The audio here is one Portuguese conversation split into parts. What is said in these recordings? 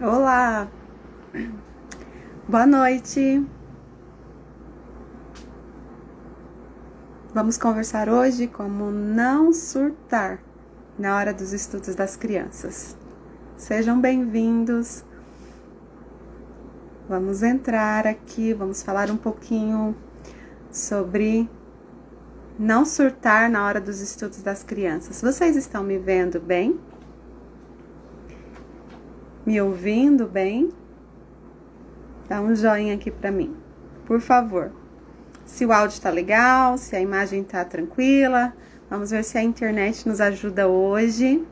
Olá, boa noite. Vamos conversar hoje como não surtar na hora dos estudos das crianças. Sejam bem-vindos. Vamos entrar aqui, vamos falar um pouquinho sobre não surtar na hora dos estudos das crianças. Vocês estão me vendo bem? Me ouvindo bem? Dá um joinha aqui pra mim, por favor. Se o áudio tá legal, se a imagem tá tranquila. Vamos ver se a internet nos ajuda hoje.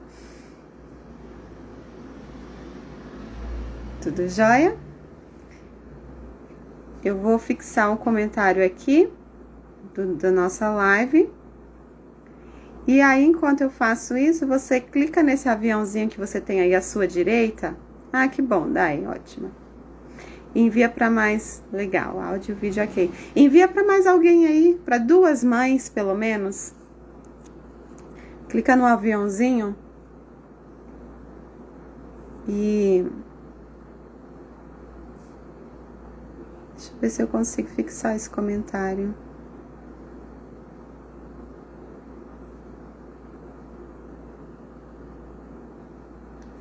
Tudo jóia? Eu vou fixar um comentário aqui da nossa live. E aí, enquanto eu faço isso, você clica nesse aviãozinho que você tem aí à sua direita. Ah, que bom, daí, ótimo. Envia para mais, legal, áudio, vídeo, ok. Envia para mais alguém aí, para 2 mães, pelo menos. Clica no aviãozinho. E... deixa eu ver se eu consigo fixar esse comentário.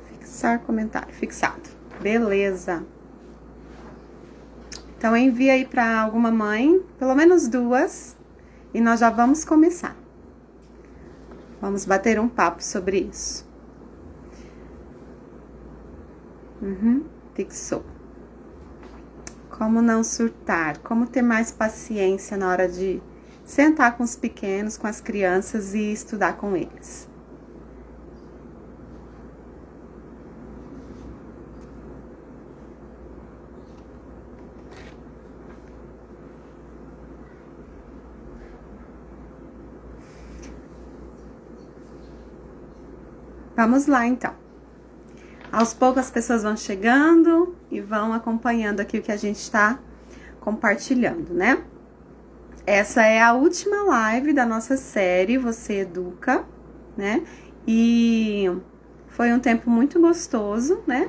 Fixar comentário, fixado. Beleza. Então, envia aí para alguma mãe, pelo menos 2, e nós já vamos começar. Vamos bater um papo sobre isso. Fixou. Como não surtar, como ter mais paciência na hora de sentar com os pequenos, com as crianças e estudar com eles. Vamos lá, então. Aos poucos as pessoas vão chegando e vão acompanhando aqui o que a gente está compartilhando, né? Essa é a última live da nossa série Você Educa, né? E foi um tempo muito gostoso, né?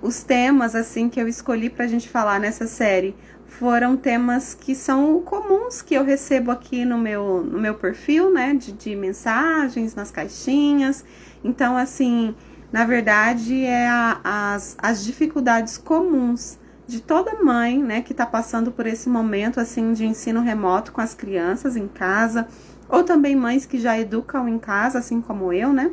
Os temas, assim, que eu escolhi pra gente falar nessa série foram temas que são comuns que eu recebo aqui no meu perfil, né? De mensagens, nas caixinhas. Então, assim, na verdade, as dificuldades comuns de toda mãe, né, que tá passando por esse momento, assim, de ensino remoto com as crianças em casa, ou também mães que já educam em casa, assim como eu, né?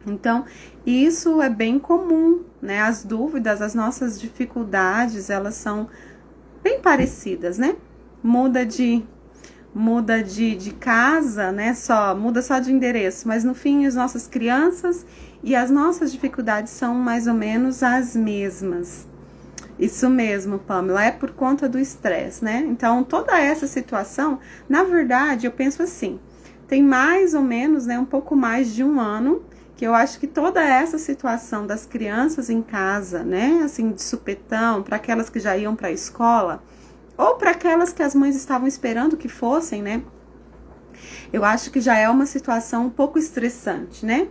Então, isso é bem comum, né? As dúvidas, as nossas dificuldades, elas são bem parecidas, né? Muda de casa, né? Muda só de endereço, mas no fim as nossas crianças e as nossas dificuldades são mais ou menos as mesmas. Isso mesmo, Pamela, é por conta do estresse, né? Então, toda essa situação, na verdade, eu penso assim, tem mais ou menos, né, um pouco mais de 1 ano, que eu acho que toda essa situação das crianças em casa, né, assim, de supetão, para aquelas que já iam para a escola, ou para aquelas que as mães estavam esperando que fossem, né, eu acho que já é uma situação um pouco estressante, né?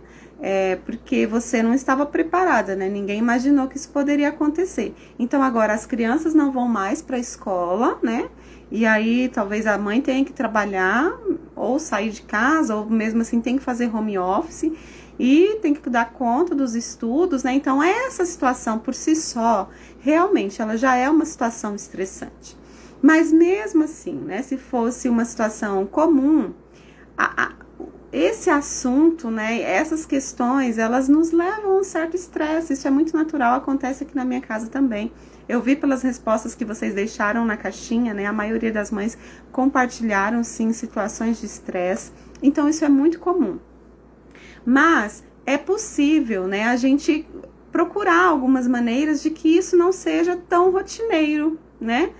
Porque você não estava preparada, né? Ninguém imaginou que isso poderia acontecer. Então, agora as crianças não vão mais para a escola, né? E aí, talvez a mãe tenha que trabalhar, ou sair de casa, ou mesmo assim tem que fazer home office, e tem que dar conta dos estudos, né? Então, essa situação por si só, realmente, ela já é uma situação estressante. Mas mesmo assim, né? Se fosse uma situação comum, esse assunto, né, essas questões, elas nos levam a um certo estresse. Isso é muito natural, acontece aqui na minha casa também. Eu vi pelas respostas que vocês deixaram na caixinha, né, a maioria das mães compartilharam, sim, situações de estresse. Então, isso é muito comum. Mas é possível, né, a gente procurar algumas maneiras de que isso não seja tão rotineiro, né,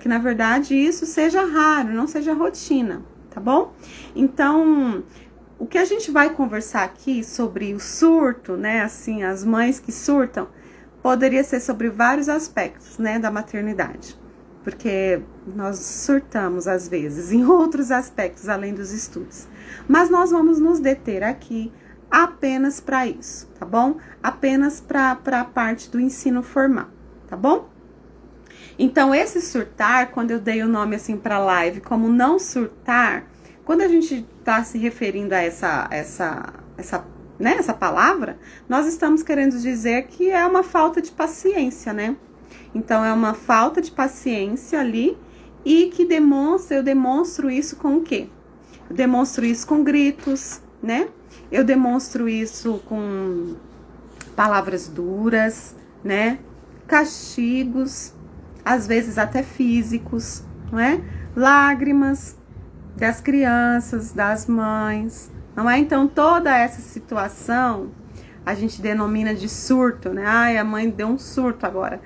que na verdade isso seja raro, não seja rotina. Tá bom? Então, o que a gente vai conversar aqui sobre o surto, né, assim, as mães que surtam, poderia ser sobre vários aspectos, né, da maternidade. Porque nós surtamos, às vezes, em outros aspectos, além dos estudos. Mas nós vamos nos deter aqui apenas para isso, tá bom? Apenas para a parte do ensino formal, tá bom? Então, esse surtar, quando eu dei o nome assim para live como não surtar, quando a gente está se referindo a essa palavra, nós estamos querendo dizer que é uma falta de paciência, né? Então, é uma falta de paciência ali e que eu demonstro isso com o quê? Eu demonstro isso com gritos, né? Eu demonstro isso com palavras duras, né? Castigos, às vezes até físicos, não é? Lágrimas das crianças, das mães, não é? Então, toda essa situação a gente denomina de surto, né? Ai, a mãe deu um surto agora.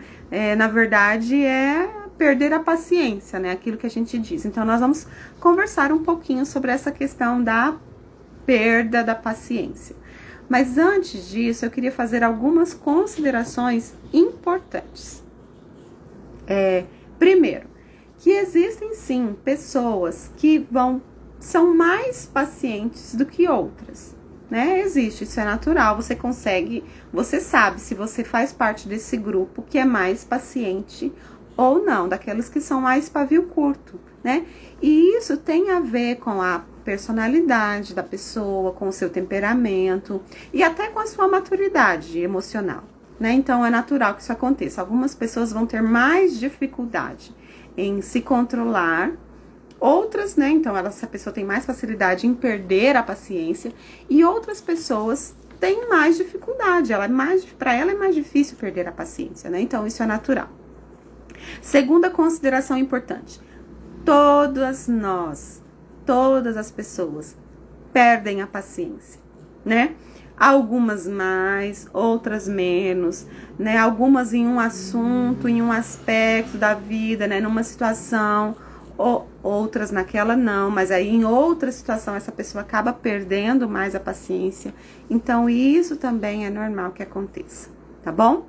Na verdade, é perder a paciência, né? Aquilo que a gente diz. Então, nós vamos conversar um pouquinho sobre essa questão da perda da paciência. Mas antes disso, eu queria fazer algumas considerações importantes. Primeiro, que existem sim pessoas que são mais pacientes do que outras, né? Existe, isso é natural, você sabe se você faz parte desse grupo que é mais paciente ou não, daquelas que são mais pavio curto, né? E isso tem a ver com a personalidade da pessoa, com o seu temperamento e até com a sua maturidade emocional, né? Então, é natural que isso aconteça. Algumas pessoas vão ter mais dificuldade em se controlar, outras, né? Então, essa pessoa tem mais facilidade em perder a paciência e outras pessoas têm mais dificuldade. Para ela é mais difícil perder a paciência, né? Então, isso é natural. Segunda consideração importante: todas as pessoas perdem a paciência, né? Algumas mais, outras menos, né? Algumas em um assunto, em um aspecto da vida, né? Numa situação, outras naquela não, mas aí em outra situação essa pessoa acaba perdendo mais a paciência. Então, isso também é normal que aconteça, tá bom?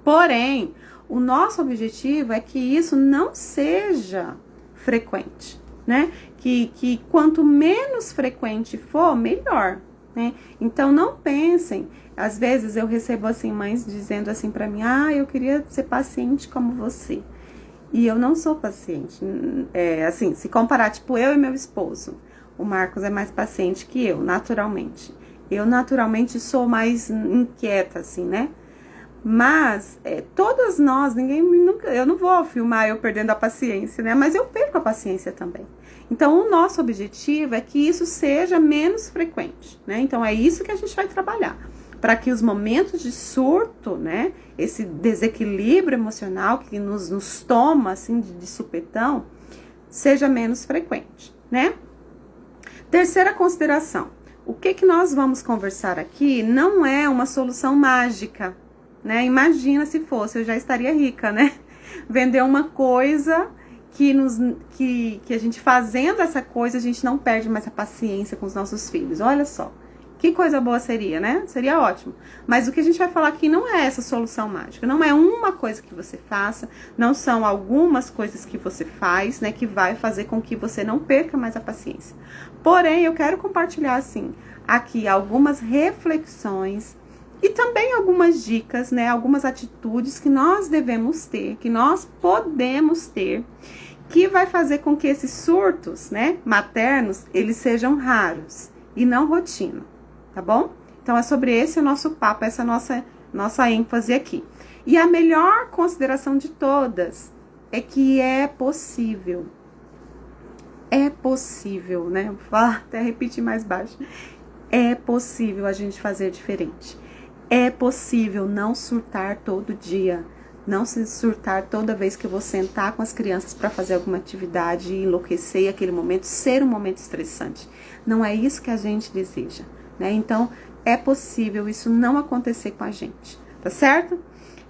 Porém, o nosso objetivo é que isso não seja frequente, né? Que quanto menos frequente for, melhor, né? Então, não pensem, às vezes eu recebo assim, mães dizendo assim pra mim, eu queria ser paciente como você. E eu não sou paciente. Assim, se comparar, tipo, eu e meu esposo, o Marcos é mais paciente que eu, naturalmente. Eu, naturalmente, sou mais inquieta, assim, né? Mas, todas nós, eu não vou filmar eu perdendo a paciência, né? Mas eu perco a paciência também. Então, o nosso objetivo é que isso seja menos frequente, né? Então, é isso que a gente vai trabalhar. Para que os momentos de surto, né? Esse desequilíbrio emocional que nos toma, assim, de supetão, seja menos frequente, né? Terceira consideração. O que nós vamos conversar aqui não é uma solução mágica, né? Imagina se fosse, eu já estaria rica, né? Vender uma coisa que a gente fazendo essa coisa, a gente não perde mais a paciência com os nossos filhos. Olha só, que coisa boa seria, né? Seria ótimo. Mas o que a gente vai falar aqui não é essa solução mágica, não é uma coisa que você faça, não são algumas coisas que você faz, né? Que vai fazer com que você não perca mais a paciência. Porém, eu quero compartilhar, assim, aqui algumas reflexões e também algumas dicas, né? Algumas atitudes que nós devemos ter, que nós podemos ter, que vai fazer com que esses surtos, né, maternos, eles sejam raros e não rotina, tá bom? Então, é sobre esse o nosso papo, essa nossa ênfase aqui. E a melhor consideração de todas é que é possível. É possível, né? Vou falar, até repetir mais baixo. É possível a gente fazer diferente. É possível não surtar todo dia. Não se surtar toda vez que eu vou sentar com as crianças para fazer alguma atividade e enlouquecer e aquele momento ser um momento estressante. Não é isso que a gente deseja, né? Então, é possível isso não acontecer com a gente, tá certo?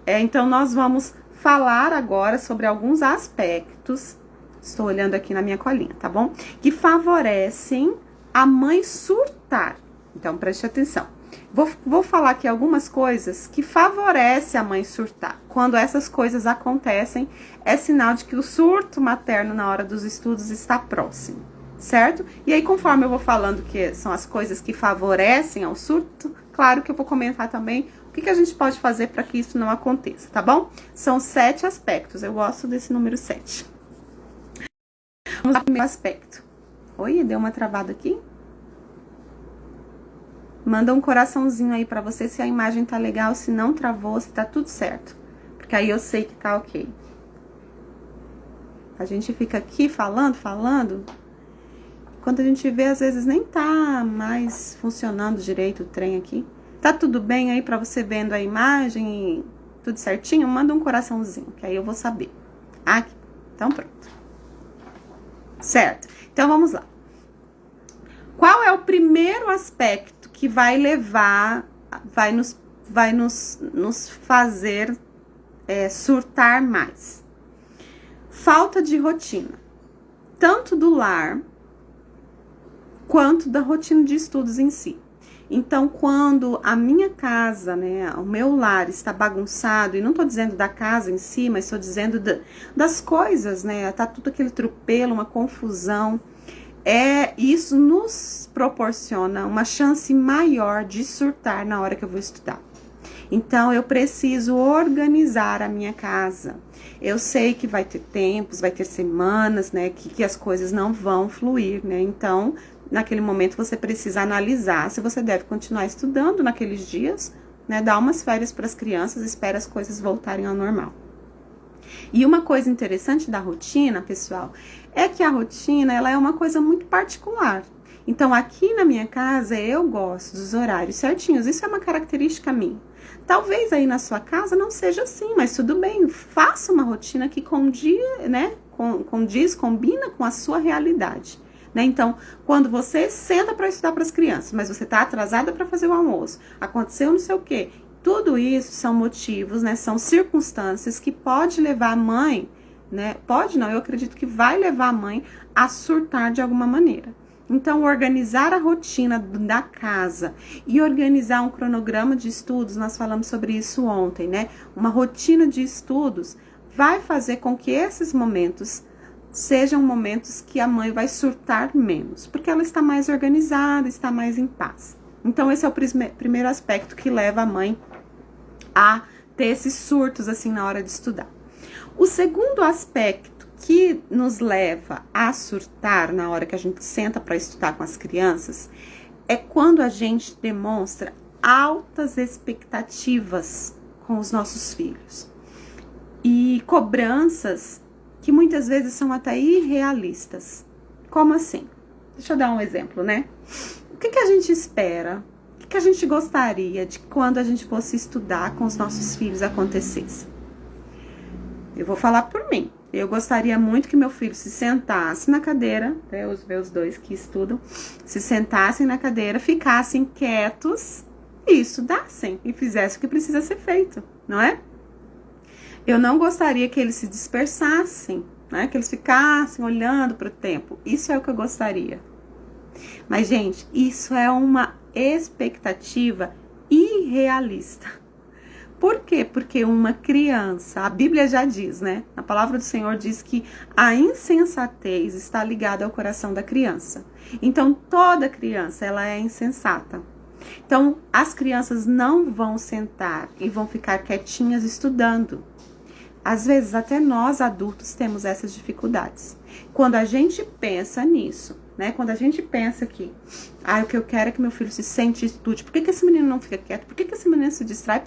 Então, nós vamos falar agora sobre alguns aspectos, estou olhando aqui na minha colinha, tá bom? Que favorecem a mãe surtar. Então, preste atenção. Vou falar aqui algumas coisas que favorecem a mãe surtar. Quando essas coisas acontecem, é sinal de que o surto materno na hora dos estudos está próximo, certo? E aí, conforme eu vou falando que são as coisas que favorecem ao surto, claro que eu vou comentar também o que a gente pode fazer para que isso não aconteça, tá bom? São 7 aspectos, eu gosto desse número 7. Vamos ao primeiro aspecto. Oi, deu uma travada aqui? Manda um coraçãozinho aí pra você se a imagem tá legal, se não travou, se tá tudo certo. Porque aí eu sei que tá ok. A gente fica aqui falando. Quando a gente vê, às vezes nem tá mais funcionando direito o trem aqui. Tá tudo bem aí pra você vendo a imagem e tudo certinho? Manda um coraçãozinho, que aí eu vou saber. Aqui. Então pronto. Certo. Então vamos lá. Qual é o primeiro aspecto que vai levar, vai nos fazer surtar mais? Falta de rotina, tanto do lar quanto da rotina de estudos em si. Então, quando a minha casa, né, o meu lar está bagunçado, e não estou dizendo da casa em si, mas estou dizendo das coisas, né, tá tudo aquele tropelo, uma confusão, isso nos proporciona uma chance maior de surtar na hora que eu vou estudar. Então, eu preciso organizar a minha casa. Eu sei que vai ter tempos, vai ter semanas, né, que as coisas não vão fluir, né? Então, naquele momento, você precisa analisar se você deve continuar estudando naqueles dias, né? Dar umas férias para as crianças, espera as coisas voltarem ao normal. E uma coisa interessante da rotina, pessoal, é que a rotina, ela é uma coisa muito particular. Então, aqui na minha casa, eu gosto dos horários certinhos. Isso é uma característica minha. Talvez aí na sua casa não seja assim, mas tudo bem. Faça uma rotina que combina com a sua realidade. Né? Então, quando você senta para estudar para as crianças, mas você está atrasada para fazer o almoço, aconteceu não sei o quê, tudo isso são motivos, né? São circunstâncias que pode levar a mãe, né? Pode não, eu acredito que vai levar a mãe a surtar de alguma maneira. Então, organizar a rotina da casa e organizar um cronograma de estudos, nós falamos sobre isso ontem, né? Uma rotina de estudos vai fazer com que esses momentos sejam momentos que a mãe vai surtar menos, porque ela está mais organizada, está mais em paz. Então, esse é o primeiro aspecto que leva a mãe a ter esses surtos assim na hora de estudar. O segundo aspecto que nos leva a surtar na hora que a gente senta para estudar com as crianças é quando a gente demonstra altas expectativas com os nossos filhos e cobranças que muitas vezes são até irrealistas. Como assim? Deixa eu dar um exemplo, né? O que a gente espera? O que a gente gostaria de quando a gente fosse estudar com os nossos filhos acontecesse? Eu vou falar por mim. Eu gostaria muito que meu filho se sentasse na cadeira, né, os meus dois que estudam, se sentassem na cadeira, ficassem quietos e estudassem e fizessem o que precisa ser feito, não é? Eu não gostaria que eles se dispersassem, né, que eles ficassem olhando para o tempo. Isso é o que eu gostaria. Mas, gente, isso é uma expectativa irrealista. Por quê? Porque uma criança, a Bíblia já diz, né? A palavra do Senhor diz que a insensatez está ligada ao coração da criança. Então, toda criança, ela é insensata. Então, as crianças não vão sentar e vão ficar quietinhas estudando. Às vezes, até nós adultos temos essas dificuldades. Quando a gente pensa nisso, né? Quando a gente pensa que, o que eu quero é que meu filho se sente e estude. Por que esse menino não fica quieto? Por que esse menino se distrai?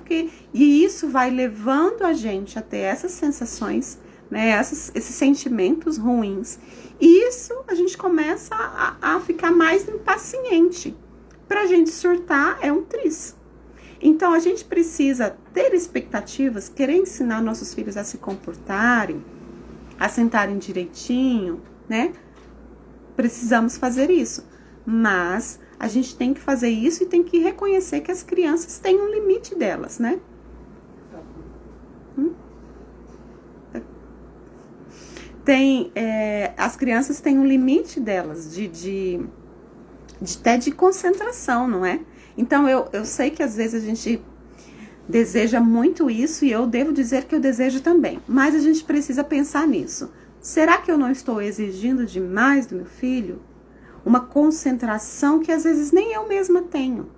E isso vai levando a gente a ter essas sensações, né? Esses sentimentos ruins. E isso a gente começa a ficar mais impaciente. Pra gente surtar é um tris. Então, a gente precisa ter expectativas, querer ensinar nossos filhos a se comportarem, a sentarem direitinho, né? Precisamos fazer isso. Mas a gente tem que fazer isso e tem que reconhecer que as crianças têm um limite delas, né? As crianças têm um limite delas, até de concentração, não é? Então, eu sei que às vezes a gente deseja muito isso e eu devo dizer que eu desejo também. Mas a gente precisa pensar nisso. Será que eu não estou exigindo demais do meu filho? uma concentração que às vezes nem eu mesma tenho.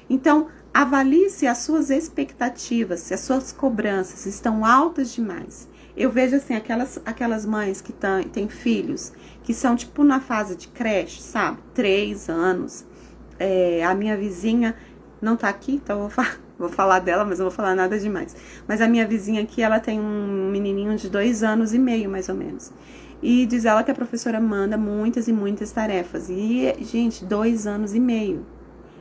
Então, avalie se as suas expectativas, se as suas cobranças estão altas demais. Eu vejo assim, aquelas mães que têm filhos que são tipo na fase de creche, sabe? 3 anos. A minha vizinha não tá aqui, então eu vou falar dela, mas não vou falar nada demais. Mas a minha vizinha aqui, ela tem um menininho de 2 anos e meio, mais ou menos. E diz ela que a professora manda muitas e muitas tarefas. E, gente, 2 anos e meio.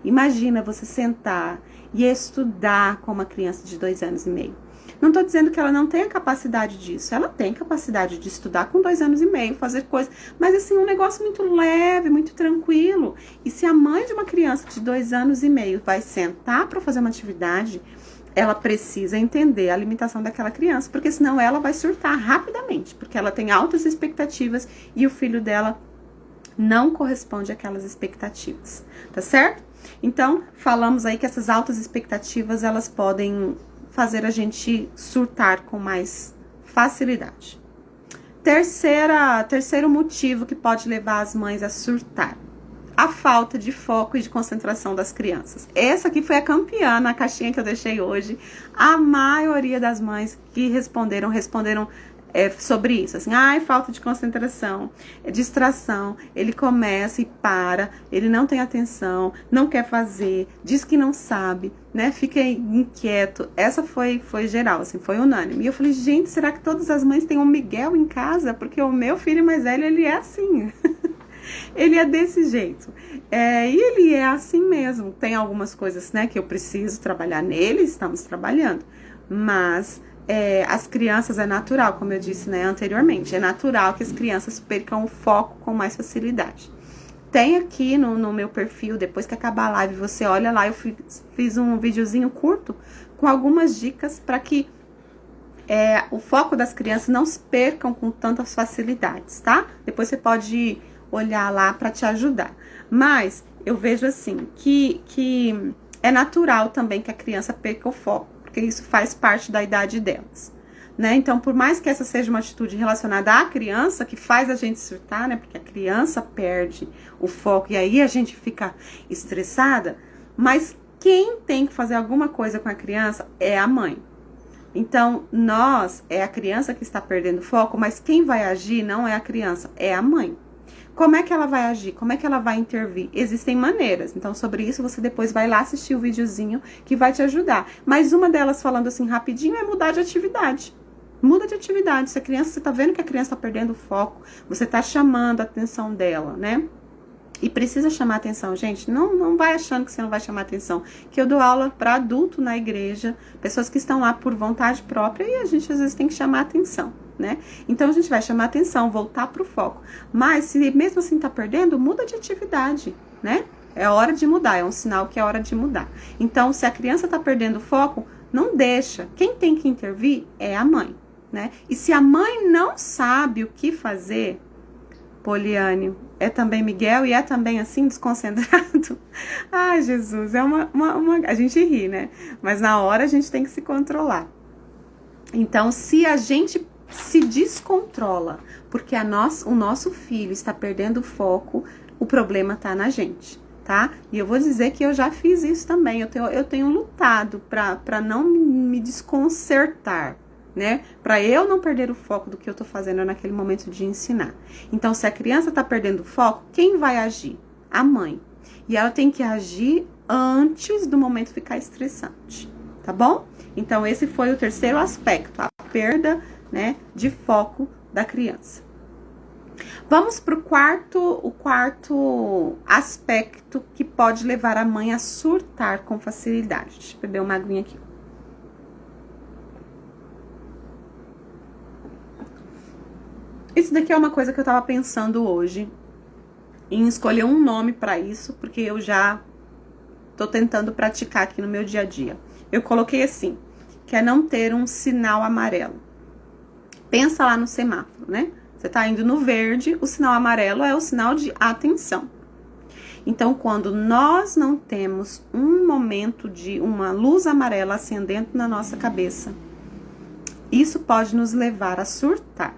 Imagina você sentar e estudar com uma criança de 2 anos e meio. Não tô dizendo que ela não tenha capacidade disso. Ela tem capacidade de estudar com 2 anos e meio, fazer coisas. Mas assim, um negócio muito leve, muito tranquilo. E se a mãe de uma criança de 2 anos e meio vai sentar para fazer uma atividade, ela precisa entender a limitação daquela criança, porque senão ela vai surtar rapidamente, porque ela tem altas expectativas e o filho dela não corresponde àquelas expectativas, tá certo? Então, falamos aí que essas altas expectativas, elas podem fazer a gente surtar com mais facilidade. Terceiro motivo que pode levar as mães a surtar: a falta de foco e de concentração das crianças. Essa aqui foi a campeã na caixinha que eu deixei hoje. A maioria das mães que responderam sobre isso, assim, falta de concentração, distração, ele começa e para, ele não tem atenção, não quer fazer, diz que não sabe, né, fica inquieto. Essa foi geral, assim, foi unânime. E eu falei, gente, será que todas as mães têm um Miguel em casa? Porque o meu filho mais velho, ele é assim, ele é desse jeito, e ele é assim mesmo. Tem algumas coisas, né, que eu preciso trabalhar nele, estamos trabalhando, mas as crianças, é natural, como eu disse, né, anteriormente, é natural que as crianças percam o foco com mais facilidade. Tem aqui no meu perfil, depois que acabar a live, você olha lá, eu fiz um videozinho curto com algumas dicas para que o foco das crianças não se percam com tantas facilidades, tá? Depois você pode olhar lá para te ajudar. Mas eu vejo assim, que é natural também que a criança perca o foco, porque isso faz parte da idade delas, né? Então, por mais que essa seja uma atitude relacionada à criança, que faz a gente surtar, né? Porque a criança perde o foco e aí a gente fica estressada, mas quem tem que fazer alguma coisa com a criança é a mãe. Então, é a criança que está perdendo o foco, mas quem vai agir não é a criança, é a mãe. Como é que ela vai agir? Como é que ela vai intervir? Existem maneiras. Então, sobre isso, você depois vai lá assistir o videozinho que vai te ajudar. Mas uma delas, falando assim rapidinho, é mudar de atividade. Muda de atividade. Se a criança, você tá vendo que a criança tá perdendo o foco, você tá chamando a atenção dela, né? E precisa chamar atenção, gente. Não vai achando que você não vai chamar atenção. Que eu dou aula para adulto na igreja, pessoas que estão lá por vontade própria, e a gente às vezes tem que chamar atenção, né? Então a gente vai chamar atenção, voltar pro foco. Mas se mesmo assim tá perdendo, muda de atividade, né? É hora de mudar, é um sinal que é hora de mudar. Então, se a criança tá perdendo o foco, não deixa. Quem tem que intervir é a mãe, né? E se a mãe não sabe o que fazer, Poliane, é também Miguel e é também assim, desconcentrado? Ai, Jesus, a gente ri, né? Mas na hora a gente tem que se controlar. Então, se a gente se descontrola, porque o nosso filho está perdendo o foco, o problema tá na gente, tá? E eu vou dizer que eu já fiz isso também, eu tenho lutado para não me desconcertar, né? Para eu não perder o foco do que eu tô fazendo naquele momento de ensinar. Então, se a criança tá perdendo o foco, quem vai agir? A mãe. E ela tem que agir antes do momento ficar estressante, tá bom? Então, esse foi o terceiro aspecto, a perda, né, de foco da criança. Vamos para o quarto aspecto que pode levar a mãe a surtar com facilidade. Deixa eu beber uma aguinha aqui. Isso daqui é uma coisa que eu tava pensando hoje, em escolher um nome para isso, porque eu já tô tentando praticar aqui no meu dia a dia. Eu coloquei assim, que é não ter um sinal amarelo. Pensa lá no semáforo, né? Você tá indo no verde, o sinal amarelo é o sinal de atenção. Então, quando nós não temos um momento de uma luz amarela acendendo na nossa cabeça, isso pode nos levar a surtar.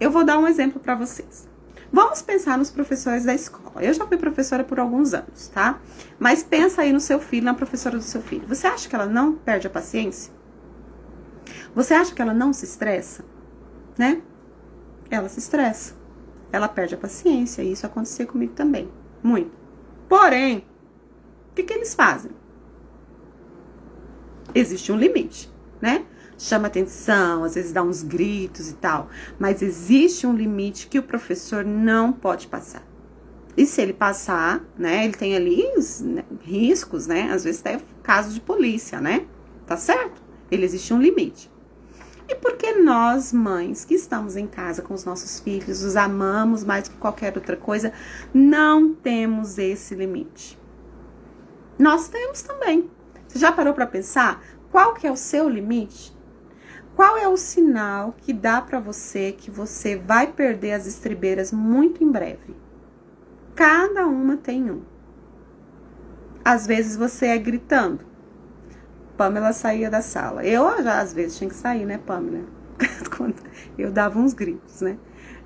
Eu vou dar um exemplo para vocês. Vamos pensar nos professores da escola. Eu já fui professora por alguns anos, tá? Mas pensa aí no seu filho, na professora do seu filho. Você acha que ela não perde a paciência? Você acha que ela não se estressa? Né? Ela se estressa. Ela perde a paciência. E isso acontecia comigo também. Muito. Porém, o que eles fazem? Existe um limite, né? Chama atenção, às vezes dá uns gritos e tal. Mas existe um limite que o professor não pode passar. E se ele passar, né? Ele tem ali os riscos, né? Às vezes até caso de polícia, né? Tá certo? Ele existe um limite. E por que nós, mães, que estamos em casa com os nossos filhos, os amamos mais que qualquer outra coisa, não temos esse limite? Nós temos também. Você já parou para pensar qual que é o seu limite? Qual é o sinal que dá para você que você vai perder as estribeiras muito em breve? Cada uma tem um. Às vezes você é gritando. Pamela saía da sala. Eu já às vezes tinha que sair, né, Pamela? Eu dava uns gritos, né?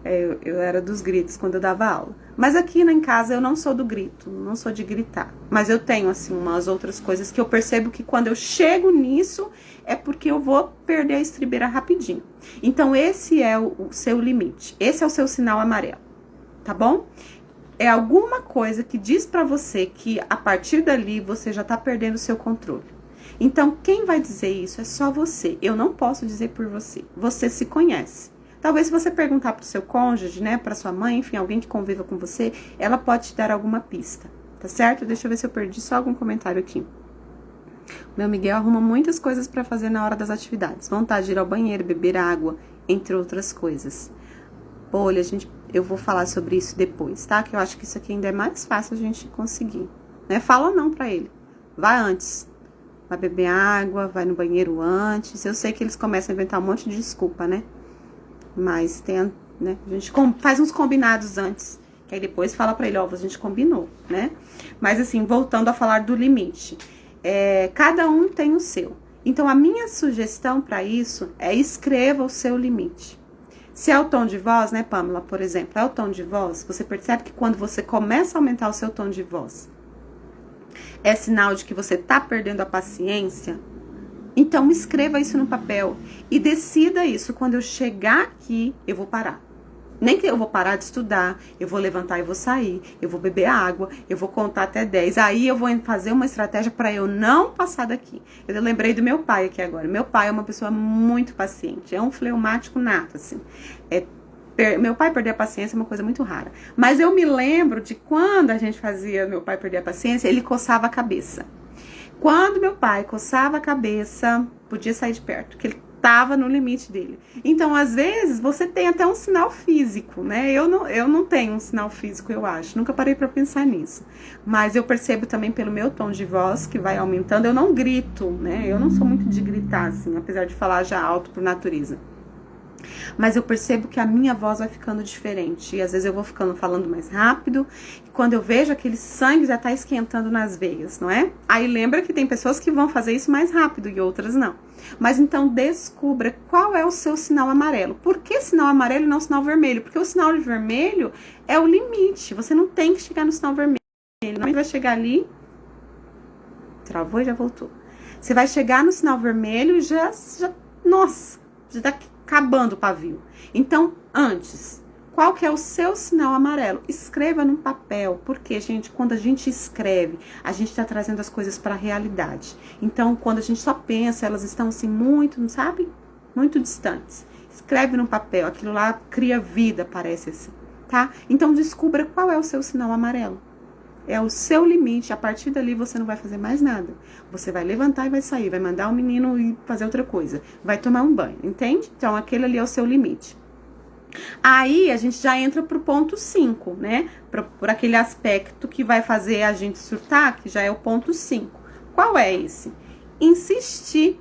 Eu era dos gritos quando eu dava aula. Mas aqui em casa eu não sou do grito, não sou de gritar. Mas eu tenho, assim, umas outras coisas que eu percebo que quando eu chego nisso é porque eu vou perder a estribeira rapidinho. Então esse é o seu limite. Esse é o seu sinal amarelo, tá bom? É alguma coisa que diz pra você que a partir dali você já tá perdendo o seu controle. Então quem vai dizer isso é só você. Eu não posso dizer por você. Você se conhece. Talvez se você perguntar pro seu cônjuge, né, pra sua mãe, enfim, alguém que conviva com você, ela pode te dar alguma pista, tá certo? Deixa eu ver se eu perdi só algum comentário aqui. Meu Miguel arruma muitas coisas pra fazer na hora das atividades. Vontade de ir ao banheiro, beber água, entre outras coisas. Olha, eu vou falar sobre isso depois, tá? Que eu acho que isso aqui ainda é mais fácil a gente conseguir, né? Fala não pra ele. Vai antes. Vai beber água, vai no banheiro antes. Eu sei que eles começam a inventar um monte de desculpa, né? Mas tem, né? A gente faz uns combinados antes. Que aí depois fala pra ele, ó, a gente combinou, né? Mas assim, voltando a falar do limite. Cada um tem o seu. Então, a minha sugestão pra isso é escreva o seu limite. Se é o tom de voz, né, Pamela, por exemplo, é o tom de voz, você percebe que quando você começa a aumentar o seu tom de voz, é sinal de que você tá perdendo a paciência. Então, escreva isso no papel e decida isso. Quando eu chegar aqui, eu vou parar. Nem que eu vou parar de estudar, eu vou levantar e vou sair, eu vou beber água, eu vou contar até 10. Aí eu vou fazer uma estratégia para eu não passar daqui. Eu lembrei do meu pai aqui agora. Meu pai é uma pessoa muito paciente, é um fleumático nato, assim. Meu pai perder a paciência é uma coisa muito rara. Mas eu me lembro de quando a gente fazia meu pai perder a paciência, ele coçava a cabeça. Quando meu pai coçava a cabeça, podia sair de perto, porque ele tava no limite dele. Então, às vezes, você tem até um sinal físico, né? Eu não tenho um sinal físico, eu acho. Nunca parei pra pensar nisso. Mas eu percebo também pelo meu tom de voz, que vai aumentando. Eu não grito, né? Eu não sou muito de gritar, assim, apesar de falar já alto por natureza. Mas eu percebo que a minha voz vai ficando diferente. E às vezes eu vou falando mais rápido. E quando eu vejo aquele sangue já tá esquentando nas veias, não é? Aí lembra que tem pessoas que vão fazer isso mais rápido e outras não. Mas então descubra qual é o seu sinal amarelo. Por que sinal amarelo e não sinal vermelho? Porque o sinal de vermelho é o limite. Você não tem que chegar no sinal vermelho. Não vai chegar ali. Travou e já voltou. Você vai chegar no sinal vermelho e nossa, já tá acabando o pavio. Então, antes, qual que é o seu sinal amarelo? Escreva num papel, porque, gente, quando a gente escreve, a gente tá trazendo as coisas para a realidade. Então, quando a gente só pensa, elas estão assim muito, não sabe? Muito distantes. Escreve num papel, aquilo lá cria vida, parece assim, tá? Então, descubra qual é o seu sinal amarelo. É o seu limite, a partir dali você não vai fazer mais nada. Você vai levantar e vai sair, vai mandar o menino ir fazer outra coisa, vai tomar um banho, entende? Então, aquele ali é o seu limite. Aí, a gente já entra pro ponto 5, né? Por aquele aspecto que vai fazer a gente surtar, que já é o ponto 5. Qual é esse? Insistir.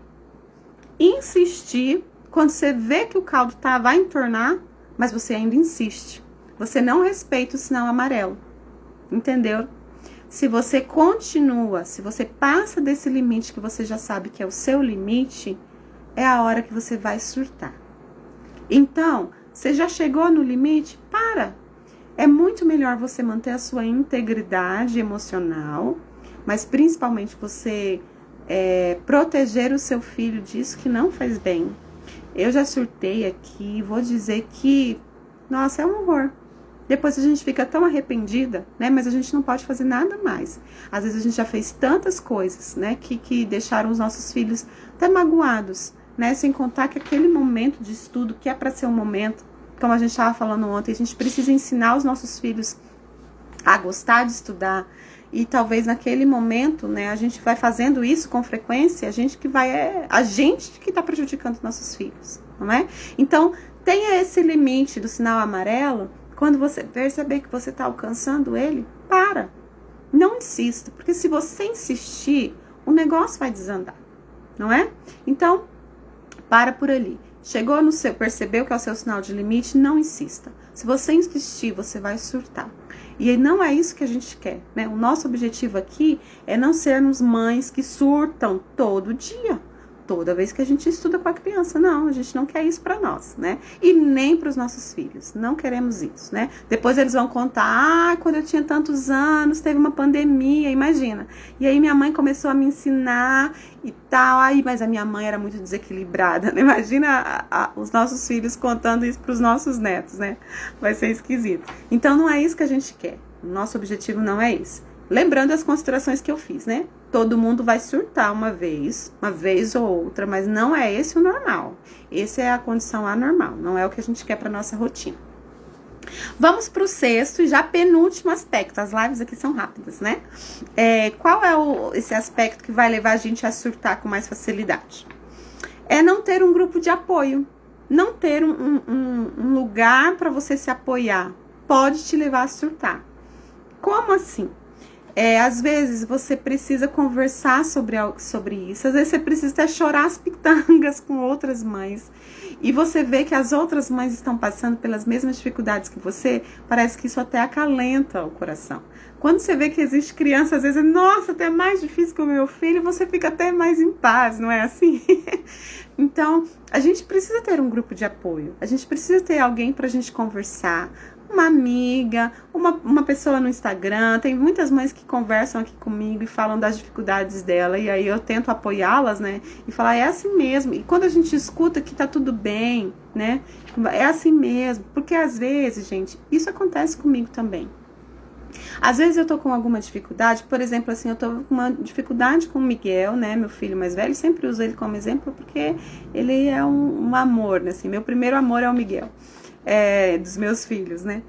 Insistir, quando você vê que o caldo vai entornar, mas você ainda insiste. Você não respeita o sinal amarelo. Entendeu? Se você continua, se você passa desse limite que você já sabe que é o seu limite, é a hora que você vai surtar. Então, você já chegou no limite? Para. É muito melhor você manter a sua integridade emocional, mas principalmente você proteger o seu filho disso que não faz bem. Eu já surtei aqui, vou dizer que, nossa, é um horror. Depois a gente fica tão arrependida, né? Mas a gente não pode fazer nada mais. Às vezes a gente já fez tantas coisas, né? Que deixaram os nossos filhos até magoados, né? Sem contar que aquele momento de estudo, que é para ser um momento, como a gente estava falando ontem, a gente precisa ensinar os nossos filhos a gostar de estudar. E talvez naquele momento, né? A gente vai fazendo isso com frequência, a gente que está prejudicando nossos filhos, não é? Então, tenha esse limite do sinal amarelo. Quando você perceber que você está alcançando ele, para. Não insista, porque se você insistir, o negócio vai desandar, não é? Então, para por ali. Chegou no seu, percebeu que é o seu sinal de limite, não insista. Se você insistir, você vai surtar. E não é isso que a gente quer, né? O nosso objetivo aqui é não sermos mães que surtam todo dia. Toda vez que a gente estuda com a criança. Não, a gente não quer isso para nós, né? E nem para os nossos filhos. Não queremos isso, né? Depois eles vão contar, quando eu tinha tantos anos, teve uma pandemia, imagina. E aí minha mãe começou a me ensinar e tal. Aí, mas a minha mãe era muito desequilibrada, né? Imagina os nossos filhos contando isso para os nossos netos, né? Vai ser esquisito. Então não é isso que a gente quer. O nosso objetivo não é isso. Lembrando as considerações que eu fiz, né? Todo mundo vai surtar uma vez ou outra, mas não é esse o normal. Essa é a condição anormal, não é o que a gente quer para nossa rotina. Vamos para o sexto e já penúltimo aspecto. As lives aqui são rápidas, né? Qual é esse aspecto que vai levar a gente a surtar com mais facilidade? É não ter um grupo de apoio. Não ter um lugar para você se apoiar. Pode te levar a surtar. Como assim? Às vezes você precisa conversar sobre isso, às vezes você precisa até chorar as pitangas com outras mães, e você vê que as outras mães estão passando pelas mesmas dificuldades que você, parece que isso até acalenta o coração. Quando você vê que existe criança, às vezes, nossa, até mais difícil que o meu filho, você fica até mais em paz, não é assim? Então, a gente precisa ter um grupo de apoio, a gente precisa ter alguém pra gente conversar, uma amiga, uma pessoa no Instagram. Tem muitas mães que conversam aqui comigo e falam das dificuldades dela, e aí eu tento apoiá-las, né, e falar, é assim mesmo. E quando a gente escuta que tá tudo bem, né, é assim mesmo, porque às vezes, gente, isso acontece comigo também. Às vezes eu tô com alguma dificuldade, por exemplo, assim, eu tô com uma dificuldade com o Miguel, né, meu filho mais velho, sempre uso ele como exemplo porque ele é um amor, né, assim, meu primeiro amor é o Miguel. Dos meus filhos, né?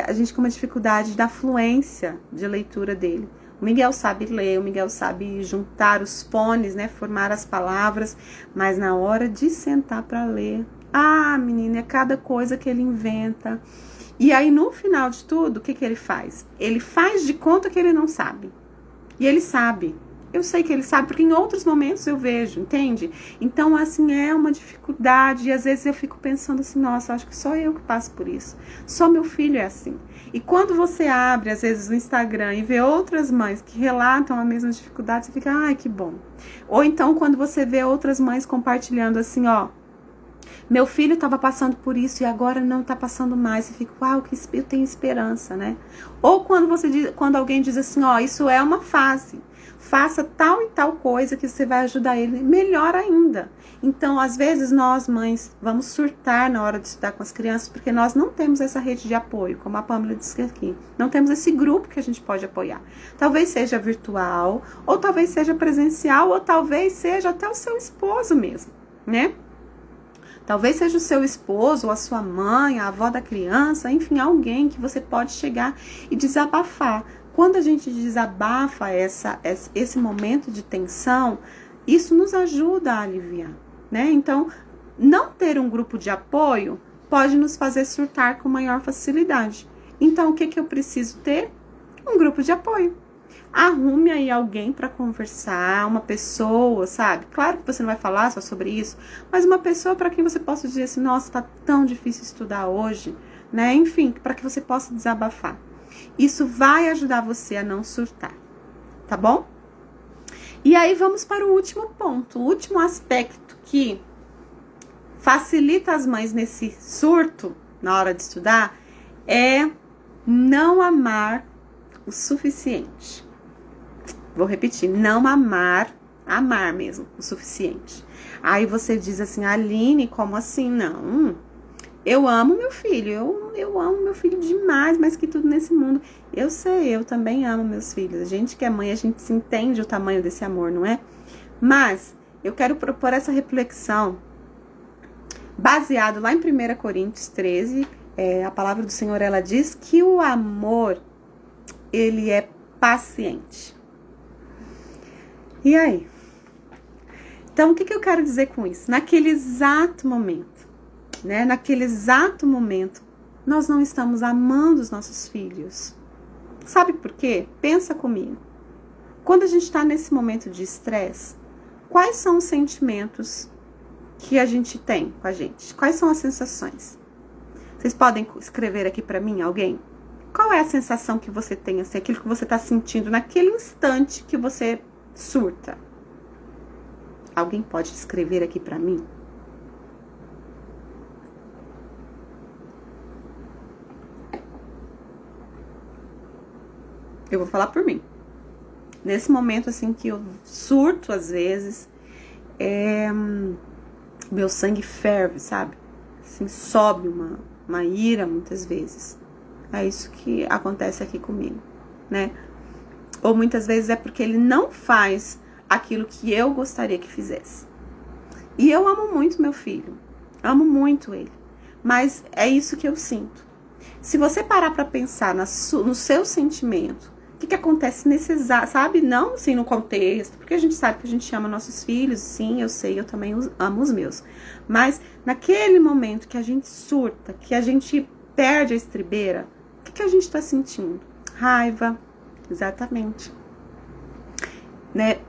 A gente com uma dificuldade da fluência de leitura dele. O Miguel sabe ler, o Miguel sabe juntar os fones, né? Formar as palavras, mas na hora de sentar para ler, menina, é cada coisa que ele inventa. E aí, no final de tudo, o que ele faz? Ele faz de conta que ele não sabe. E ele sabe. Eu sei que ele sabe, porque em outros momentos eu vejo, entende? Então, assim, é uma dificuldade. E às vezes eu fico pensando assim, nossa, acho que só eu que passo por isso. Só meu filho é assim. E quando você abre, às vezes, o Instagram e vê outras mães que relatam a mesma dificuldade, você fica, ai, que bom. Ou então, quando você vê outras mães compartilhando assim, ó, meu filho estava passando por isso e agora não está passando mais. Você fica, uau, eu tenho esperança, né? Ou quando alguém diz assim, ó, isso é uma fase. Faça tal e tal coisa que você vai ajudar ele, melhor ainda. Então, às vezes, nós, mães, vamos surtar na hora de estudar com as crianças, porque nós não temos essa rede de apoio, como a Pâmela disse aqui. Não temos esse grupo que a gente pode apoiar. Talvez seja virtual, ou talvez seja presencial, ou talvez seja até o seu esposo mesmo, né? Talvez seja o seu esposo, ou a sua mãe, a avó da criança, enfim, alguém que você pode chegar e desabafar. Quando a gente desabafa esse momento de tensão, isso nos ajuda a aliviar, né? Então, não ter um grupo de apoio pode nos fazer surtar com maior facilidade. Então, o que eu preciso ter? Um grupo de apoio. Arrume aí alguém para conversar, uma pessoa, sabe? Claro que você não vai falar só sobre isso, mas uma pessoa para quem você possa dizer assim, nossa, tá tão difícil estudar hoje, né? Enfim, para que você possa desabafar. Isso vai ajudar você a não surtar, tá bom? E aí vamos para o último ponto, o último aspecto que facilita as mães nesse surto na hora de estudar é não amar o suficiente. Vou repetir, não amar mesmo o suficiente. Aí você diz assim, Aline, como assim? Não, eu amo meu filho, eu amo meu filho demais, mais que tudo nesse mundo. Eu sei, eu também amo meus filhos. A gente que é mãe, a gente se entende o tamanho desse amor, não é? Mas eu quero propor essa reflexão baseado lá em 1 Coríntios 13, a palavra do Senhor, ela diz que o amor, ele é paciente. E aí? Então, o que eu quero dizer com isso? Naquele exato momento, né? Naquele exato momento, nós não estamos amando os nossos filhos. Sabe por quê? Pensa comigo. Quando a gente está nesse momento de estresse, quais são os sentimentos que a gente tem com a gente? Quais são as sensações? Vocês podem escrever aqui para mim, alguém? Qual é a sensação que você tem, assim, aquilo que você está sentindo naquele instante que você surta? Alguém pode escrever aqui para mim? Eu vou falar por mim. Nesse momento, assim, que eu surto às vezes, meu sangue ferve, sabe? Assim, sobe uma ira muitas vezes. É isso que acontece aqui comigo, né? Ou muitas vezes é porque ele não faz aquilo que eu gostaria que fizesse. E eu amo muito meu filho, amo muito ele, mas é isso que eu sinto. Se você parar para pensar no seu sentimento, o que acontece nesse exato, sabe? Não assim no contexto, porque a gente sabe que a gente ama nossos filhos, sim, eu sei, eu também amo os meus. Mas naquele momento que a gente surta, que a gente perde a estribeira, o que a gente está sentindo? Raiva, exatamente. Né?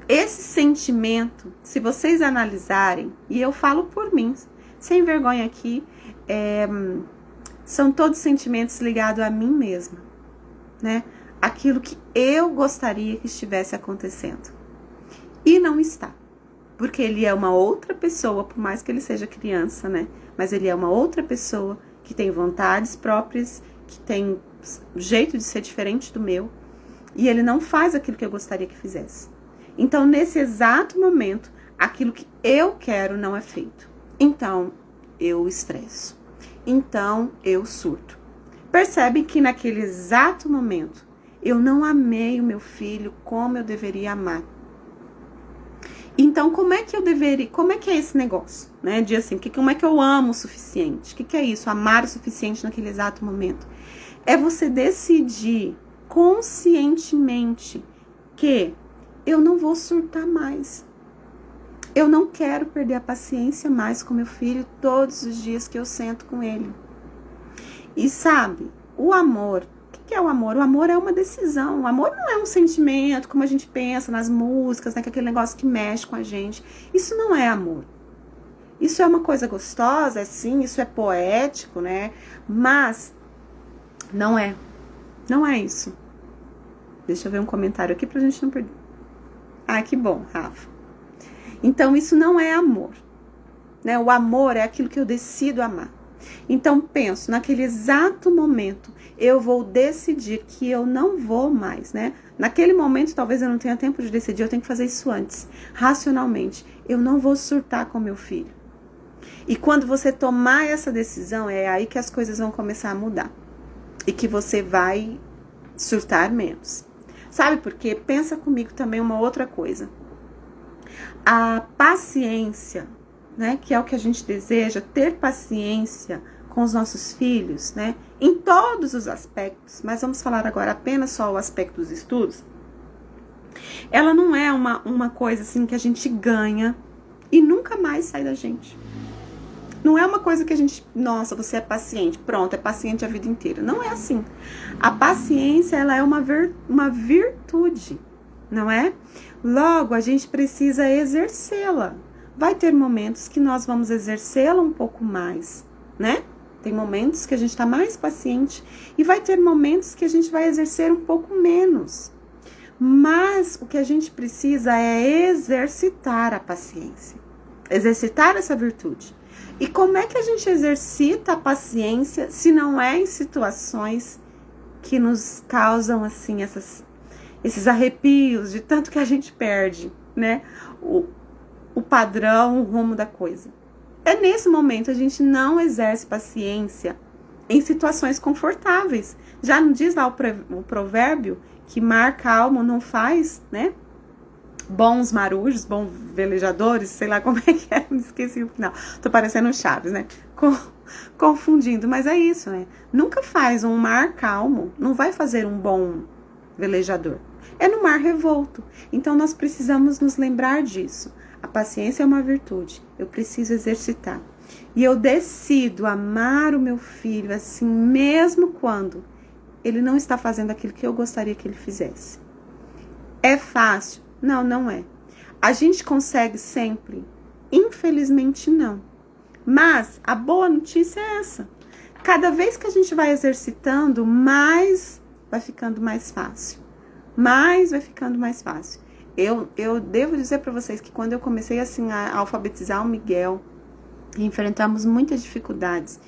Esse sentimento, se vocês analisarem, e eu falo por mim, sem vergonha aqui, são todos sentimentos ligados a mim mesma, né? Aquilo que eu gostaria que estivesse acontecendo. E não está. Porque ele é uma outra pessoa, por mais que ele seja criança, né? Mas ele é uma outra pessoa que tem vontades próprias, que tem jeito de ser diferente do meu. E ele não faz aquilo que eu gostaria que fizesse. Então, nesse exato momento, aquilo que eu quero não é feito. Então, eu estresso. Então, eu surto. Percebe que naquele exato momento, eu não amei o meu filho como eu deveria amar. Então, como é que é esse negócio, né? De assim, como é que eu amo o suficiente? O que é isso? Amar o suficiente naquele exato momento? É você decidir conscientemente que eu não vou surtar mais. Eu não quero perder a paciência mais com meu filho todos os dias que eu sento com ele. E sabe, o amor, o que é o amor? O amor é uma decisão. O amor não é um sentimento, como a gente pensa nas músicas, né? Que é aquele negócio que mexe com a gente. Isso não é amor. Isso é uma coisa gostosa, sim, isso é poético, né? Mas não é. Não é isso. Deixa eu ver um comentário aqui pra gente não perder. Ah, que bom, Rafa. Então, isso não é amor, né? O amor é aquilo que eu decido amar. Então, penso, naquele exato momento, eu vou decidir que eu não vou mais, né? Naquele momento, talvez eu não tenha tempo de decidir, eu tenho que fazer isso antes, racionalmente. Eu não vou surtar com meu filho. E quando você tomar essa decisão, é aí que as coisas vão começar a mudar. E que você vai surtar menos. Sabe por quê? Pensa comigo também uma outra coisa. A paciência, né, que é o que a gente deseja, ter paciência com os nossos filhos, né, em todos os aspectos, mas vamos falar agora apenas só o aspecto dos estudos. Ela não é uma coisa assim que a gente ganha e nunca mais sai da gente. Não é uma coisa que a gente, nossa, você é paciente, pronto, é paciente a vida inteira. Não é assim. A paciência, ela é uma virtude, não é? Logo, a gente precisa exercê-la. Vai ter momentos que nós vamos exercê-la um pouco mais, né? Tem momentos que a gente está mais paciente e vai ter momentos que a gente vai exercer um pouco menos. Mas o que a gente precisa é exercitar a paciência, exercitar essa virtude. E como é que a gente exercita a paciência se não é em situações que nos causam, assim, esses arrepios de tanto que a gente perde, né? O padrão, o rumo da coisa. É nesse momento a gente não exerce paciência em situações confortáveis. Já não diz lá o provérbio que mar calmo não faz, né? Bons marujos, bons velejadores, sei lá como é que é, me esqueci o final. Tô parecendo Chaves, né? Confundindo, mas é isso, né? Nunca faz um mar calmo, não vai fazer um bom velejador. É no mar revolto. Então nós precisamos nos lembrar disso. A paciência é uma virtude, eu preciso exercitar. E eu decido amar o meu filho assim, mesmo quando ele não está fazendo aquilo que eu gostaria que ele fizesse. É fácil? Não, não é. A gente consegue sempre? Infelizmente não. Mas a boa notícia é essa. Cada vez que a gente vai exercitando, mais vai ficando mais fácil. Mais vai ficando mais fácil. Eu devo dizer para vocês que quando eu comecei assim a alfabetizar o Miguel, e enfrentamos muitas dificuldades,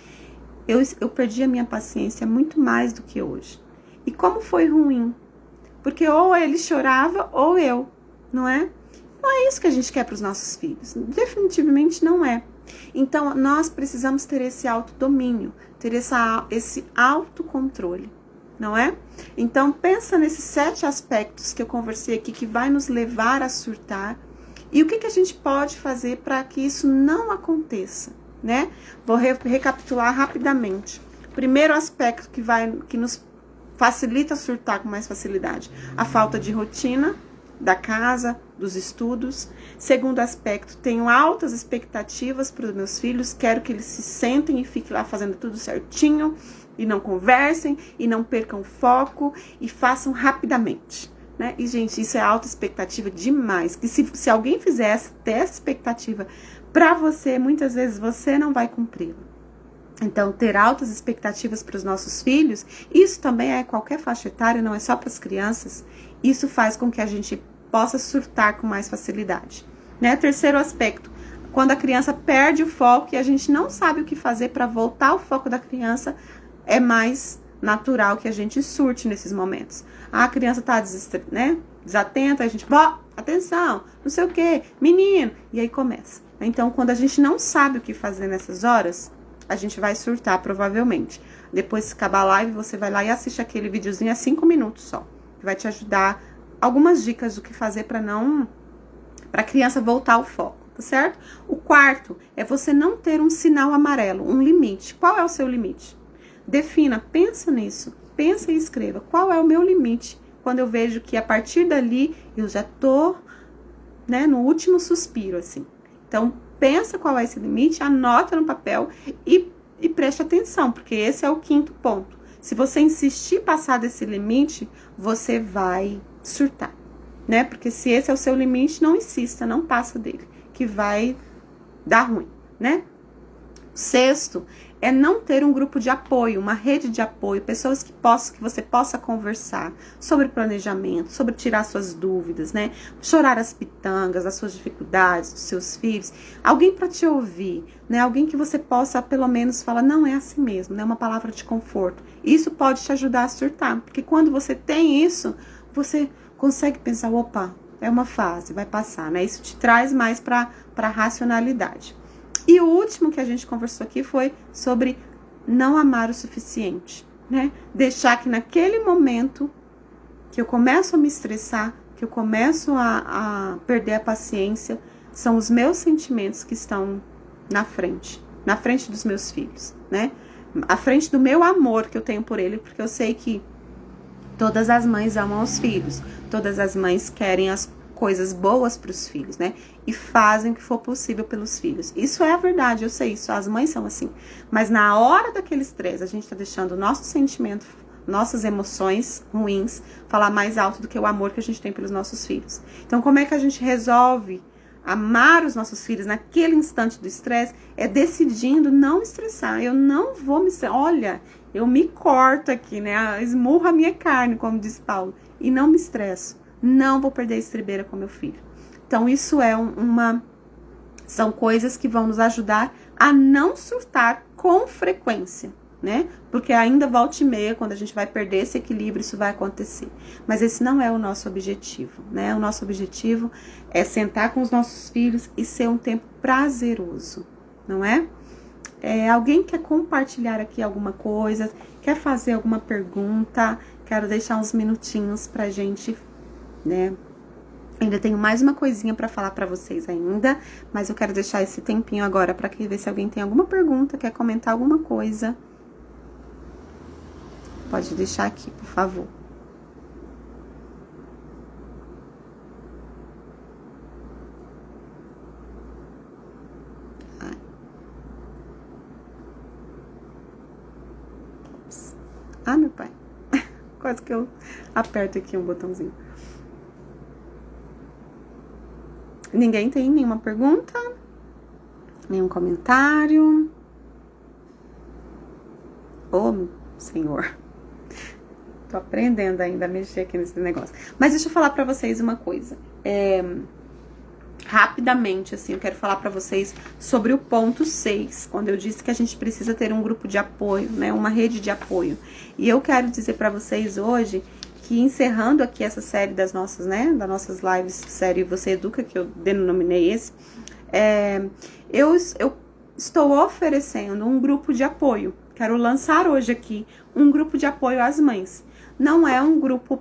eu perdi a minha paciência muito mais do que hoje. E como foi ruim? Porque ou ele chorava ou eu, não é? Não é isso que a gente quer para os nossos filhos. Definitivamente não é. Então, nós precisamos ter esse autodomínio, ter esse autocontrole, não é? Então, pensa nesses 7 aspectos que eu conversei aqui, que vai nos levar a surtar. E o que a gente pode fazer para que isso não aconteça, né? Vou recapitular rapidamente. Primeiro aspecto que nos facilita surtar com mais facilidade: a falta de rotina da casa, dos estudos. Segundo aspecto, tenho altas expectativas para os meus filhos, quero que eles se sentem e fiquem lá fazendo tudo certinho, e não conversem, e não percam o foco, e façam rapidamente, né? E, gente, isso é alta expectativa demais, que se alguém fizesse ter essa expectativa para você, muitas vezes você não vai cumpri-la. Então, ter altas expectativas para os nossos filhos, isso também é qualquer faixa etária, não é só para as crianças. Isso faz com que a gente possa surtar com mais facilidade, né? Terceiro aspecto, quando a criança perde o foco e a gente não sabe o que fazer para voltar o foco da criança, é mais natural que a gente surte nesses momentos. A criança tá desatenta, a gente, atenção, não sei o que, menino, e aí começa. Então, quando a gente não sabe o que fazer nessas horas, a gente vai surtar provavelmente. Depois que acabar a live, você vai lá e assiste aquele videozinho, 5 minutos só, que vai te ajudar algumas dicas do que fazer para a criança voltar ao foco, tá certo? O quarto é você não ter um sinal amarelo, um limite. Qual é o seu limite? Defina, pensa nisso, pensa e escreva. Qual é o meu limite? Quando eu vejo que a partir dali eu já tô, né, no último suspiro, assim. Então, pensa qual é esse limite, anota no papel e preste atenção, porque esse é o quinto ponto. Se você insistir em passar desse limite, você vai surtar, né? Porque se esse é o seu limite, não insista, não passa dele, que vai dar ruim, né? Sexto, é não ter um grupo de apoio, uma rede de apoio, pessoas que você possa conversar sobre planejamento, sobre tirar suas dúvidas, né? Chorar as pitangas, as suas dificuldades, dos seus filhos, alguém para te ouvir, né? Alguém que você possa pelo menos falar, não é assim mesmo, né? Uma palavra de conforto. Isso pode te ajudar a surtar, porque quando você tem isso, você consegue pensar, opa, é uma fase, vai passar, né? Isso te traz mais para a racionalidade. E o último que a gente conversou aqui foi sobre não amar o suficiente, né? Deixar que naquele momento que eu começo a me estressar, que eu começo a perder a paciência, são os meus sentimentos que estão na frente dos meus filhos, né? À frente do meu amor que eu tenho por ele, porque eu sei que todas as mães amam os filhos, todas as mães querem as coisas boas para os filhos, né? E fazem o que for possível pelos filhos. Isso é a verdade, eu sei isso, as mães são assim. Mas na hora daquele estresse, a gente tá deixando o nosso sentimento, nossas emoções ruins, falar mais alto do que o amor que a gente tem pelos nossos filhos. Então, como é que a gente resolve amar os nossos filhos naquele instante do estresse? É decidindo não estressar. Eu não vou me estressar. Olha, eu me corto aqui, né? Esmurro a minha carne, como diz Paulo, e não me estresso. Não vou perder a estribeira com meu filho. Então, isso é são coisas que vão nos ajudar a não surtar com frequência, né? Porque ainda volta e meia, quando a gente vai perder esse equilíbrio, isso vai acontecer. Mas esse não é o nosso objetivo, né? O nosso objetivo é sentar com os nossos filhos e ser um tempo prazeroso, não é? Alguém quer compartilhar aqui alguma coisa? Quer fazer alguma pergunta? Quero deixar uns minutinhos pra gente, né? Ainda tenho mais uma coisinha pra falar pra vocês ainda, mas eu quero deixar esse tempinho agora pra ver se alguém tem alguma pergunta, quer comentar alguma coisa. Pode deixar aqui, por favor. Ah, meu pai. Quase que eu aperto aqui um botãozinho. Ninguém tem nenhuma pergunta? Nenhum comentário? Oh, Senhor. Tô aprendendo ainda a mexer aqui nesse negócio. Mas deixa eu falar pra vocês uma coisa. Rapidamente, assim, eu quero falar pra vocês sobre o ponto 6, quando eu disse que a gente precisa ter um grupo de apoio, né, uma rede de apoio. E eu quero dizer pra vocês hoje que, encerrando aqui essa série das nossas, né, das nossas lives, série Você Educa, que eu denominei esse, eu estou oferecendo um grupo de apoio. Quero lançar hoje aqui um grupo de apoio às mães. Não é um grupo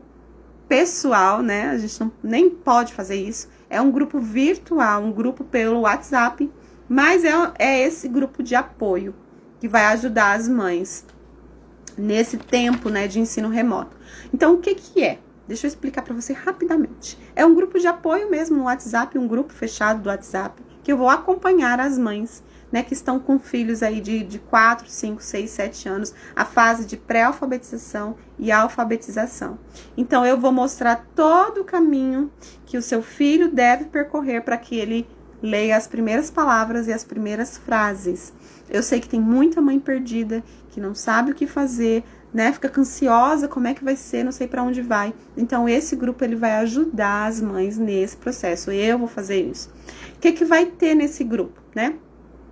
pessoal, né? A gente nem pode fazer isso. É um grupo virtual, um grupo pelo WhatsApp, mas é esse grupo de apoio que vai ajudar as mães nesse tempo, né, de ensino remoto. Então, o que que é? Deixa eu explicar para você rapidamente. É um grupo de apoio mesmo no WhatsApp, um grupo fechado do WhatsApp, que eu vou acompanhar as mães, né, que estão com filhos aí de 4, 5, 6, 7 anos, a fase de pré-alfabetização e alfabetização. Então, eu vou mostrar todo o caminho que o seu filho deve percorrer para que ele leia as primeiras palavras e as primeiras frases. Eu sei que tem muita mãe perdida, que não sabe o que fazer, né, fica ansiosa, como é que vai ser, não sei para onde vai. Então, esse grupo, ele vai ajudar as mães nesse processo. Eu vou fazer isso. O que que vai ter nesse grupo, né?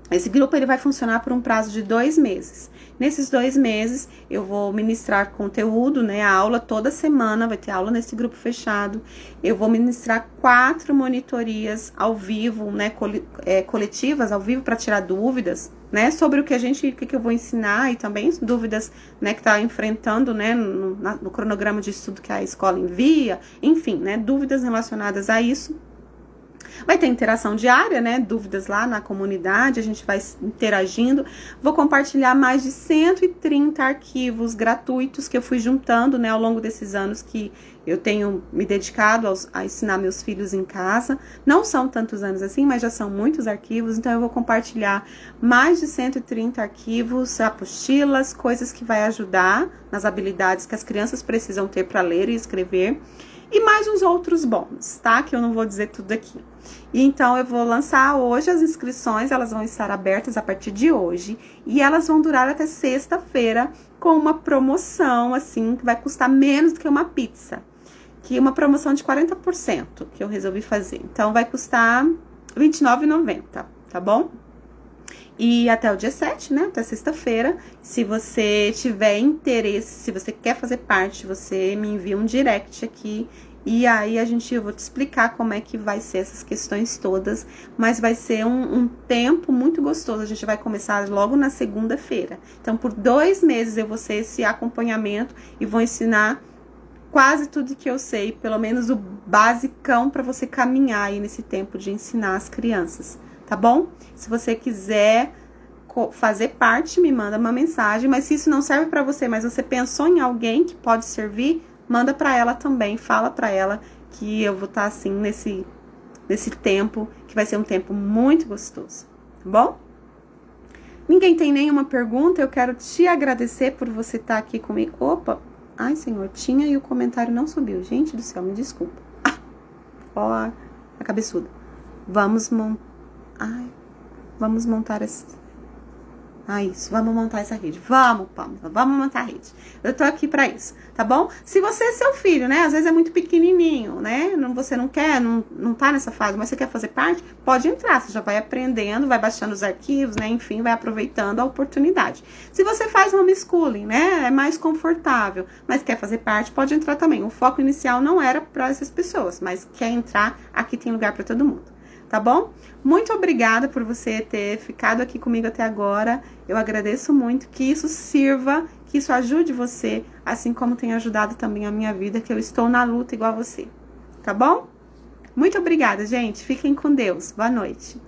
Esse grupo, ele vai funcionar por um prazo de 2 meses. Nesses 2 meses, eu vou ministrar conteúdo, né, a aula toda semana, vai ter aula nesse grupo fechado. Eu vou ministrar 4 monitorias ao vivo, né, coletivas, ao vivo, para tirar dúvidas, né, sobre o que eu vou ensinar, e também dúvidas, né, que tá enfrentando, né, no cronograma de estudo que a escola envia, enfim, né, dúvidas relacionadas a isso. Vai ter interação diária, né? Dúvidas lá na comunidade, a gente vai interagindo. Vou compartilhar mais de 130 arquivos gratuitos que eu fui juntando, né, ao longo desses anos que eu tenho me dedicado a ensinar meus filhos em casa. Não são tantos anos assim, mas já são muitos arquivos. Então, eu vou compartilhar mais de 130 arquivos, apostilas, coisas que vai ajudar nas habilidades que as crianças precisam ter para ler e escrever. E mais uns outros bônus, tá? Que eu não vou dizer tudo aqui. E então, eu vou lançar hoje as inscrições, elas vão estar abertas a partir de hoje. E elas vão durar até sexta-feira com uma promoção, assim, que vai custar menos do que uma pizza. Que é uma promoção de 40% que eu resolvi fazer. Então, vai custar R$ 29,90, tá bom? E até o dia 7, né, até sexta-feira, se você tiver interesse, se você quer fazer parte, você me envia um direct aqui, e aí eu vou te explicar como é que vai ser essas questões todas, mas vai ser um tempo muito gostoso. A gente vai começar logo na segunda-feira. Então, por 2 meses eu vou ser esse acompanhamento e vou ensinar quase tudo que eu sei, pelo menos o basicão para você caminhar aí nesse tempo de ensinar as crianças. Tá bom? Se você quiser fazer parte, me manda uma mensagem. Mas se isso não serve para você, mas você pensou em alguém que pode servir, manda para ela também. Fala para ela que eu vou estar assim nesse tempo, que vai ser um tempo muito gostoso. Tá bom? Ninguém tem nenhuma pergunta? Eu quero te agradecer por você estar aqui comigo. Opa! Ai, Senhor, tinha e o comentário não subiu. Gente do céu, me desculpa. Ó, a cabeçuda. Vamos montar esse... Ah, isso, vamos montar essa rede. Vamos, Pamela, vamos montar a rede. Eu tô aqui pra isso, tá bom? Se você é seu filho, né, às vezes é muito pequenininho, né, você não quer, não tá nessa fase, mas você quer fazer parte, pode entrar, você já vai aprendendo, vai baixando os arquivos, né, enfim, vai aproveitando a oportunidade. Se você faz homeschooling, né, é mais confortável, mas quer fazer parte, pode entrar também. O foco inicial não era para essas pessoas, mas quer entrar, aqui tem lugar para todo mundo. Tá bom? Muito obrigada por você ter ficado aqui comigo até agora. Eu agradeço muito, que isso sirva, que isso ajude você, assim como tem ajudado também a minha vida, que eu estou na luta igual a você. Tá bom? Muito obrigada, gente. Fiquem com Deus. Boa noite.